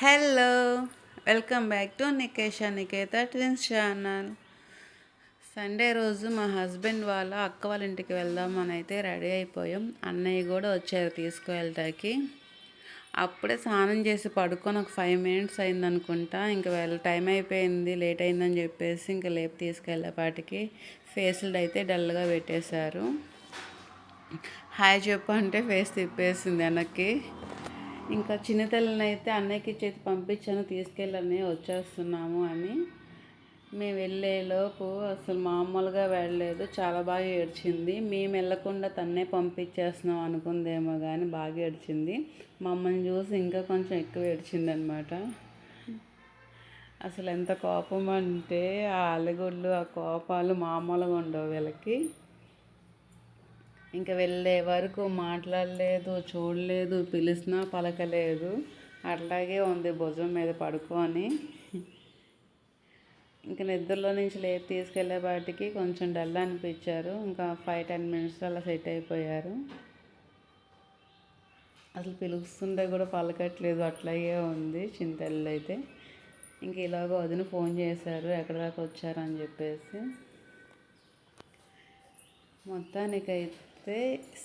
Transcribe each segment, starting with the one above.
Hello, welcome back to Niketa twins channel. Sunday రోజు మా husband వాళ్ళ అక్క వాళ్ళ ఇంటికి వెళ్దామని అయితే రెడీ అయిపోయాం. అన్నయ్య కూడా వచ్చారు తీసుకువెళ్ళటానికి. అప్పుడే స్నానం చేసి పడుకొని ఒక 5 మినిట్స్ అయిందనుకుంటా. ఇంకా టైం అయిపోయింది, లేట్ అయిందని చెప్పేసి ఇంకా లేపు తీసుకెళ్ళేపాటికి ఫేస్లు అయితే డల్గా పెట్టేశారు. హాయ్ చెప్పు అంటే ఫేస్ తిప్పేసింది వెనక్కి. ఇంకా చిన్నతల్లిని అయితే అన్నయ్యకి చేతి పంపించాను, తీసుకెళ్ళని వచ్చేస్తున్నాము అని. మేము వెళ్ళేలోపు అసలు మామూలుగా వెళ్ళలేదు, చాలా బాగా ఏడ్చింది. మేము వెళ్ళకుండా తన్నే పంపించేస్తున్నాం అనుకుందేమో కానీ బాగా ఏడ్చింది. మమ్మల్ని చూసి ఇంకా కొంచెం ఎక్కువ ఏడ్చింది అనమాట. అసలు ఎంత కోపం అంటే ఆ అలగుళ్ళు, ఆ కోపాలు మామూలుగా ఉండవు వీళ్ళకి. ఇంకా వెళ్ళే వరకు మాట్లాడలేదు, చూడలేదు, పిలిచినా పలకలేదు. అట్లాగే ఉంది భుజం మీద పడుకొని. ఇంకా నిద్రలో నుంచి లేపి తీసుకెళ్ళేపాటికి కొంచెం డల్ అనిపించారు. ఇంకా 5-10 మినిట్స్ అలా సెట్ అయిపోయారు. అసలు పిలుస్తుంటే కూడా పలకట్లేదు, అట్లాగే ఉంది చింతల్లి అయితే. ఇంక ఇలాగ వదిన ఫోన్ చేశారు ఎక్కడి దాకా వచ్చారని చెప్పేసి. మొత్తానికైతే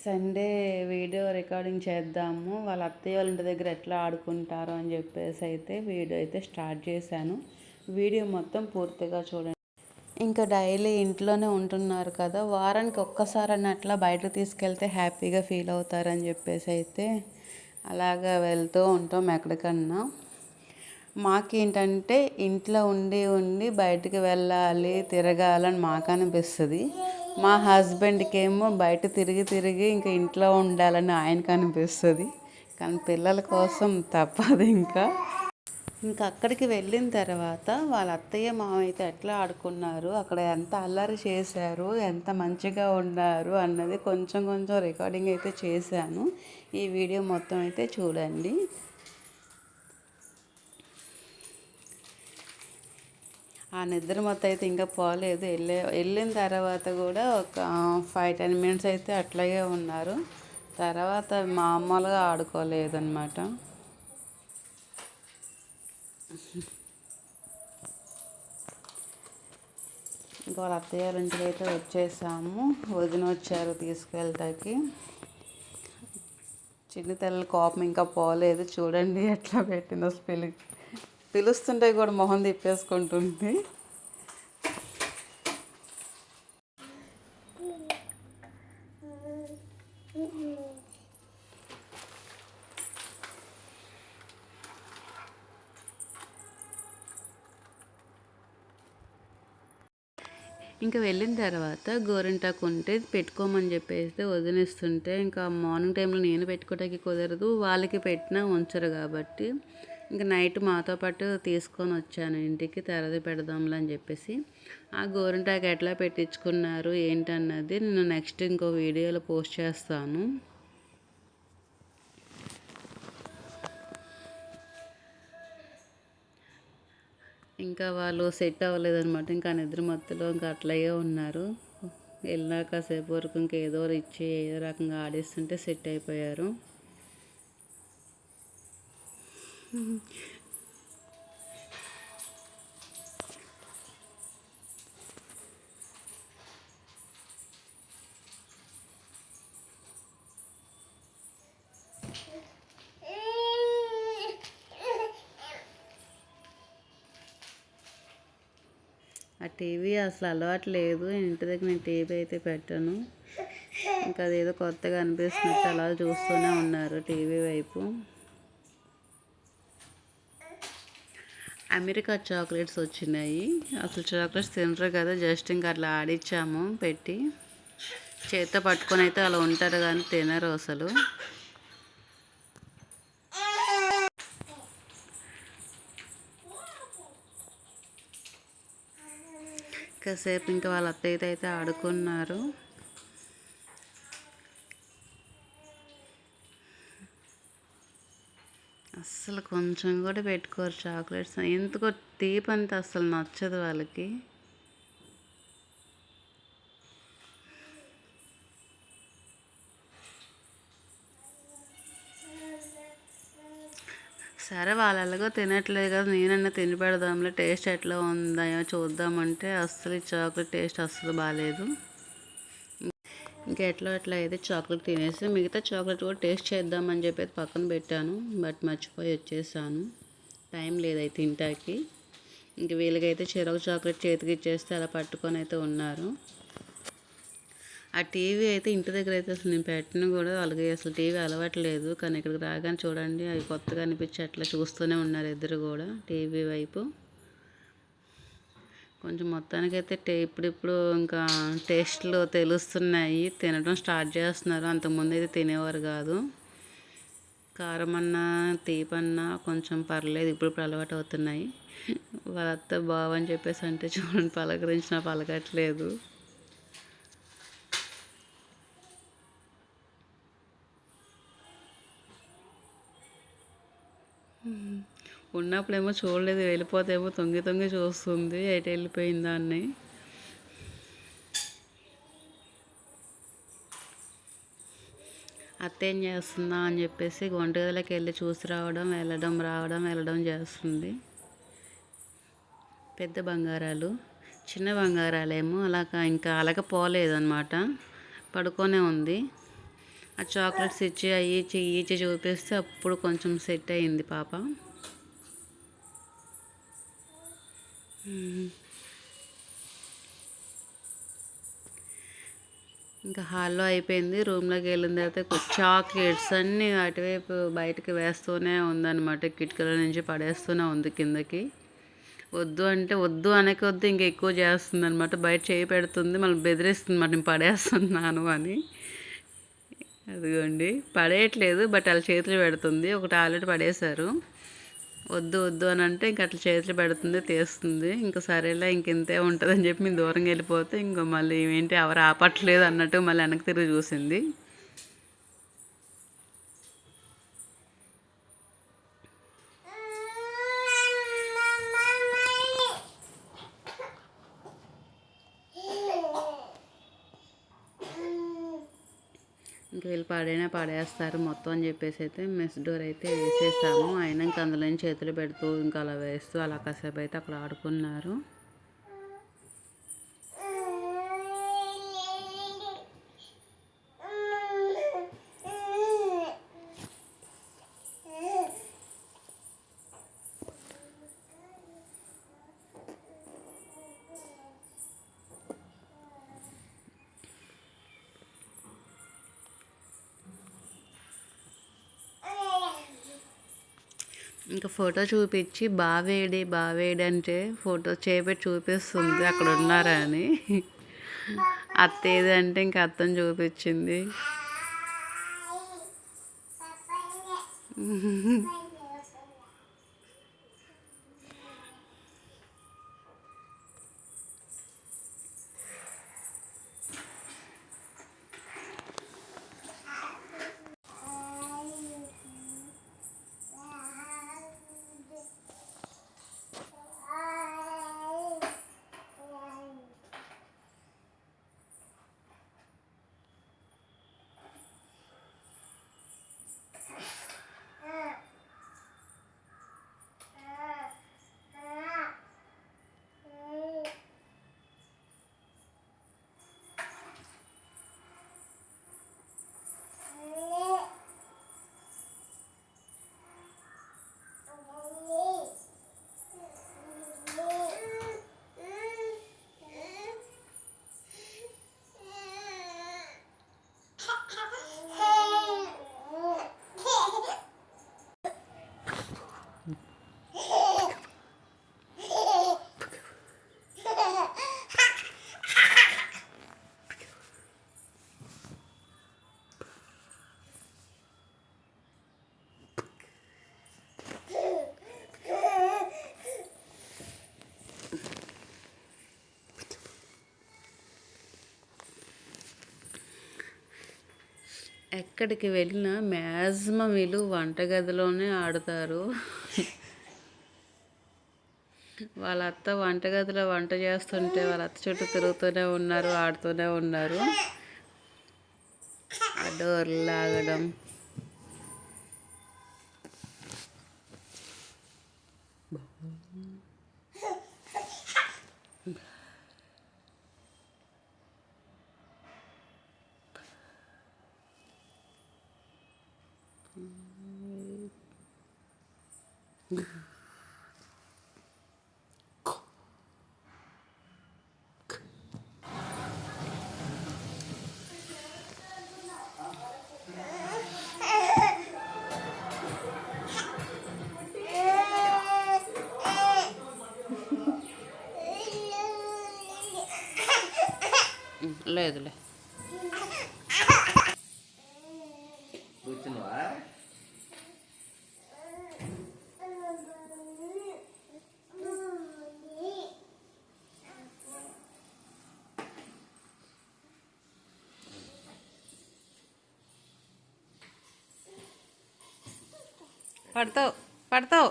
సండే వీడియో రికార్డింగ్ చేద్దాము, వాళ్ళ అత్తయ్య వాళ్ళ ఇంటి దగ్గర ఎట్లా ఆడుకుంటారో అని చెప్పేసి అయితే వీడియో అయితే స్టార్ట్ చేశాను. వీడియో మొత్తం పూర్తిగా చూడండి. ఇంకా డైలీ ఇంట్లోనే ఉంటున్నారు కదా, వారానికి ఒక్కసారి అట్లా బయట తీసుకెళ్తే హ్యాపీగా ఫీల్ అవుతారని చెప్పేసి అయితే అలాగా వెళ్తూ ఉంటాం ఎక్కడికన్నా. మాకేంటంటే ఇంట్లో ఉండి ఉండి బయటికి వెళ్ళాలి, తిరగాలని మాకు అనిపిస్తుంది. మా హస్బెండ్కి ఏమో బయట తిరిగి తిరిగి ఇంకా ఇంట్లో ఉండాలని ఆయనకు అనిపిస్తుంది. కానీ పిల్లల కోసం తప్పదు. ఇంకా అక్కడికి వెళ్ళిన తర్వాత వాళ్ళ అత్తయ్య మామైతే ఎట్లా ఆడుకున్నారు, అక్కడ ఎంత అల్లరి చేశారు, ఎంత మంచిగా ఉన్నారు అన్నది కొంచెం కొంచెం రికార్డింగ్ అయితే చేశాను. ఈ వీడియో మొత్తం అయితే చూడండి. ఆ నిద్ర మొత్తం అయితే ఇంకా పోలేదు. వెళ్ళిన తర్వాత కూడా ఒక 5-10 మినిట్స్ అయితే అట్లాగే ఉన్నారు. తర్వాత మామూలుగా ఆడుకోలేదన్నమాట. ఇంకా వాళ్ళ అత్తయ్య గారి ఇంటికి అయితే వచ్చేసాము. వదిన వచ్చారు తీసుకెళ్ళటానికి. చిన్న తల్లి కోపం ఇంకా పోలేదు, చూడండి ఎట్లా పెట్టిందో. పిలుస్తుంటే కూడా మొహం తిప్పేసుకుంటుంది. ఇంకా వెళ్ళిన తర్వాత గోరింటాకు ఉంటే పెట్టుకోమని చెప్పేసి వదిలిస్తుంటే, ఇంకా మార్నింగ్ టైంలో నేను పెట్టుకోవడానికి కుదరదు, వాళ్ళకి పెట్టినా ఉంచరు కాబట్టి ఇంకా నైట్ మాతో పాటు తీసుకొని వచ్చాను ఇంటికి, తర్వాత పెడదాంలే అని చెప్పేసి. ఆ గోరింటాకు ఎట్లా పెట్టించుకున్నారు ఏంటన్నది నేను నెక్స్ట్ ఇంకో వీడియోలో పోస్ట్ చేస్తాను. ఇంకా వాళ్ళు సెట్ అవ్వలేదన్నమాట. ఇంకా నిద్ర మత్తులో ఇంకా అట్లాగే ఉన్నారు. వెళ్ళినా కాసేపు వరకు ఇంకా ఏదో ఇచ్చి ఏదో రకంగా ఆడిస్తుంటే సెట్ అయిపోయారు. ఆ టీవీ అసలు అలవాటు లేదు, ఇంటి దగ్గర నేను టీవీ అయితే పెట్టాను. ఇంకా అదేదో కొత్తగా అనిపిస్తున్నట్టు అలా చూస్తూనే ఉన్నారు టీవీ వైపు. అమెరికా చాక్లెట్స్ వచ్చినాయి. అసలు చాక్లెట్స్ తినరు కదా, జస్ట్ ఇంకా అట్లా ఆడిచ్చాము పెట్టి. చేత్తో పట్టుకొని అయితే అలా ఉంటారు కానీ తినరు అసలు. కాసేపు ఇంకా వాళ్ళ అత్తయ్యతో అయితే ఆడుకున్నారు. అస్సలు కొంచెం కూడా పెట్టుకోరు చాక్లెట్స్. ఎందుకో తీపి అంతా అస్సలు నచ్చదు వాళ్ళకి. సరే వాళ్ళు ఎలాగో తినట్లేదు కదా, నేనన్నా తిని పెడదాంలే, టేస్ట్ ఎట్లా ఉందో చూద్దామంటే అస్సలు ఈ చాక్లెట్ టేస్ట్ అస్సలు బాగాలేదు. ఇంకా ఎట్లా అయితే చాక్లెట్ తినేసి మిగతా చాక్లెట్ కూడా టేస్ట్ చేద్దామని చెప్పి పక్కన పెట్టాను. బట్ మర్చిపోయి వచ్చేసాను, టైం లేదు అయితే తింటాకి. ఇంక వీళ్ళకైతే చెరొక చాక్లెట్ చేతికి ఇచ్చేస్తే అలా పట్టుకొని అయితే ఉన్నారు. ఆ టీవీ అయితే ఇంటి దగ్గర అయితే అసలు నేను పెట్టను కూడా, వాళ్ళకి అసలు టీవీ అలవాట్లేదు. కానీ ఇక్కడికి రాగానే చూడండి అవి కొత్తగా అనిపించి అట్లా చూస్తూనే ఉన్నారు ఇద్దరు కూడా టీవీ వైపు. కొంచెం మొత్తానికైతే ఇప్పుడిప్పుడు ఇంకా టేస్ట్లు తెలుస్తున్నాయి, తినడం స్టార్ట్ చేస్తున్నారు. అంతకుముందు అయితే తినేవారు కాదు. కారం అన్నా తీపన్నా కొంచెం పర్లేదు, ఇప్పుడు అలవాటు అవుతున్నాయి. వాళ్ళంతా బావని చెప్పేసి అంటే చూడండి పలకరించినా పలకట్లేదు. ఉన్నప్పుడేమో చూడలేదు, వెళ్ళిపోతేమో తొంగి తొంగి చూస్తుంది ఎటు వెళ్ళిపోయిన దాన్ని. అత్త ఏం చేస్తుందా అని చెప్పేసి వంటగదిలోకి వెళ్ళి చూసి వెళ్ళడం చేస్తుంది. పెద్ద బంగారాలు, చిన్న బంగారాలేమో ఇంకా అలకపోలేదు అనమాట, పడుకొనే ఉంది. ఆ చాక్లెట్స్ ఇచ్చి ఇచ్చి చూపిస్తే అప్పుడు కొంచెం సెట్ అయింది పాప. ఇంకా హాల్లో అయిపోయింది. రూమ్లోకి వెళ్ళిన తర్వాత చాక్లెట్స్ అన్నీ అటువైపు బయటకు వేస్తూనే ఉందన్నమాట, కిటికీల నుంచి పడేస్తూనే ఉంది కిందకి. వద్దు అంటే వద్దు అనకొద్దు ఇంకా ఎక్కువ చేస్తుంది అనమాట, బయట చేయి పెడుతుంది మళ్ళీ బెదిరిస్తుంది అన్నమాట, నేను పడేస్తున్నాను అని. అదిగోండి పడేయట్లేదు, బట్ వాళ్ళ చేతులు పెడుతుంది. ఒకటి ఆల్రెడీ పడేశారు, వద్దు అని అంటే ఇంక అట్లా చేతులు పెడుతుంది, తీస్తుంది. ఇంకా సరేలే ఇంకెంతే ఉంటుందని చెప్పి మేము దూరంగా వెళ్ళిపోతే ఇంకో మళ్ళీ ఏంటి ఎవరు ఆపట్లేదు అన్నట్టు మళ్ళీ వెనక్కి తిరిగి చూసింది. ఇంక వీళ్ళు పడేస్తారు మొత్తం అని చెప్పేసి అయితే మెస్ డోర్ అయితే వేసేసాము. అయినా ఇంక అందులో చేతులు పెడుతూ ఇంకా అలా వేస్తూ అలా కాసేపు అయితే అక్కడ ఆడుకున్నారు. ఇంకా ఫోటో చూపించి బావేడి అంటే ఫోటో చేపెట్టి చూపిస్తుంది అక్కడ ఉన్నారా అని. అత్త ఏది అంటే ఇంకా అత్తని చూపించింది. ఎక్కడికి వెళ్ళినా మ్యాక్సిమం వీళ్ళు వంటగదిలోనే ఆడుతారు. వాళ్ళ అత్త వంటగదిలో వంట చేస్తుంటే వాళ్ళ అత్త చుట్టూ తిరుగుతూనే ఉన్నారు, ఆడుతూనే ఉన్నారు. ఆ డోర్లు లాగడం, లేదులే పడతావు పడతావు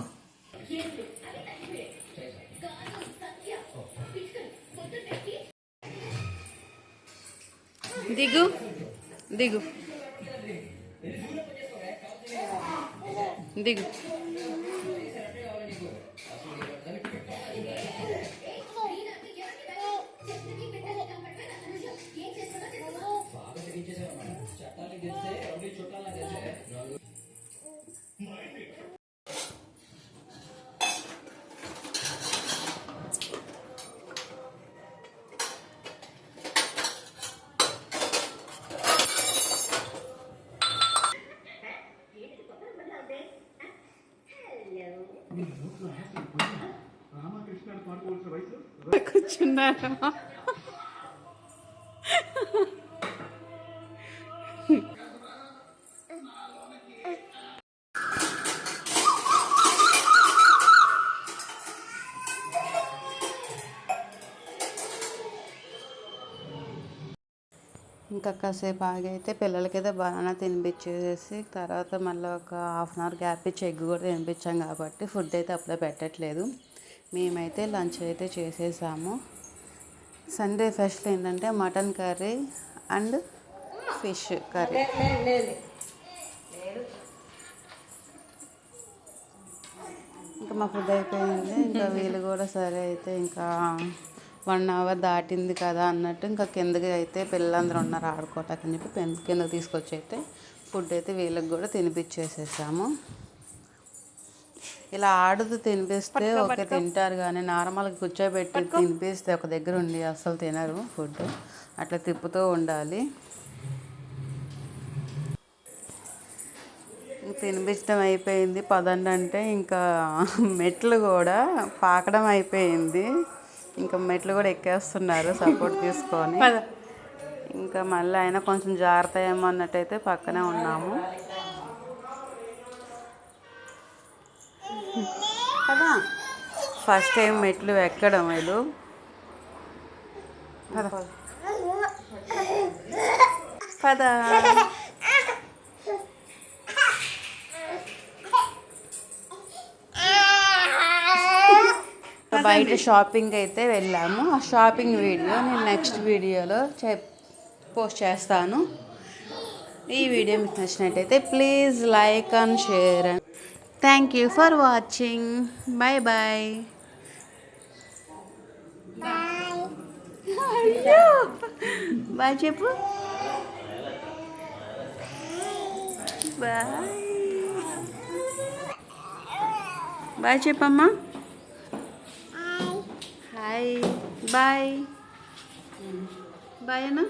దిగు దిగు దిగు కూర్చున్నాను. ఇంకా కాసేపు ఆగైతే పిల్లలకైతే బనానా తినిపించేసి తర్వాత మళ్ళీ ఒక హాఫ్ అన్ అవర్ గ్యాప్ ఇచ్చి ఎగ్ కూడా తినిపించాం కాబట్టి ఫుడ్ అయితే అప్పుడే పెట్టట్లేదు. మేమైతే లంచ్ అయితే చేసేసాము. సండే స్పెషల్ ఏంటంటే mutton curry and fish curry. ఇంకా మా ఫుడ్ అయిపోయింది. ఇంకా వీళ్ళు కూడా సరే అయితే ఇంకా 1 అవర్ దాటింది కదా అన్నట్టు ఇంకా కిందకి అయితే పిల్లలందరూ ఉన్నారు ఆడుకోవటానికి అని చెప్పి కిందకి తీసుకొచ్చి అయితే ఫుడ్ అయితే వీళ్ళకి కూడా తినిపించేసేసాము. ఇలా ఆడుతూ తినిపిస్తే ఓకే తింటారు, కానీ నార్మల్గా కూర్చోబెట్టి తినిపిస్తే ఒక దగ్గర ఉండి అస్సలు తినరు ఫుడ్. అట్లా తిప్పుతూ ఉండాలి. తినిపించడం అయిపోయింది. పదండి అంటే ఇంకా మెట్లు కూడా పాకడం అయిపోయింది. ఇంకా మెట్లు కూడా ఎక్కేస్తున్నారు సపోర్ట్ తీసుకొని. ఇంకా మళ్ళీ అయినా కొంచెం జాగ్రత్త ఏమో అన్నట్టయితే పక్కనే ఉన్నాము కదా. ఫస్ట్ టైం మెట్లు ఎక్కడం వీళ్ళు. పద బయట షాపింగ్ అయితే వెళ్ళాము. ఆ షాపింగ్ వీడియో నేను నెక్స్ట్ వీడియోలో పోస్ట్ చేస్తాను. ఈ వీడియో మీకు నచ్చినట్టయితే please like and share. Thank you for watching. Bye bye. Bye చెప్పు. బాయ్ బాయ్ చెప్పమ్మా. హాయ్ బాయ్ బాయ్ అన్న.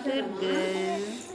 Good girl.